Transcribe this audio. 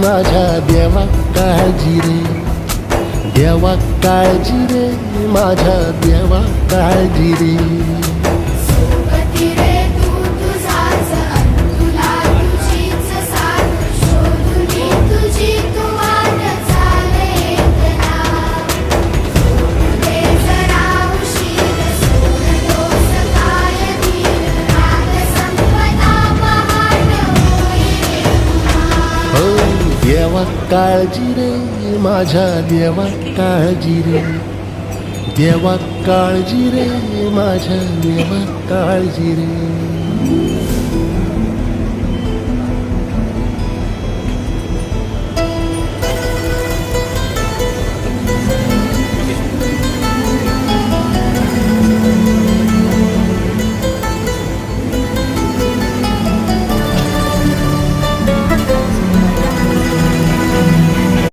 माझ्या देवा काळजी रे, देवा काळजी रे, माझ्या देवा काळजी रे. सोबती रे तू तुझाच तुला तुझीच साथ शोधुनी तुझी तू वाट चाले एकला. सोडले जरा उशीर सोडलोस काय धीर रात संपदा पहाट होई रे पुन्हा. हो देवा काळजी रे, माझ्या देवा काळजी रे, देवा काळजी रे, माझ्या देवा काळजी रे.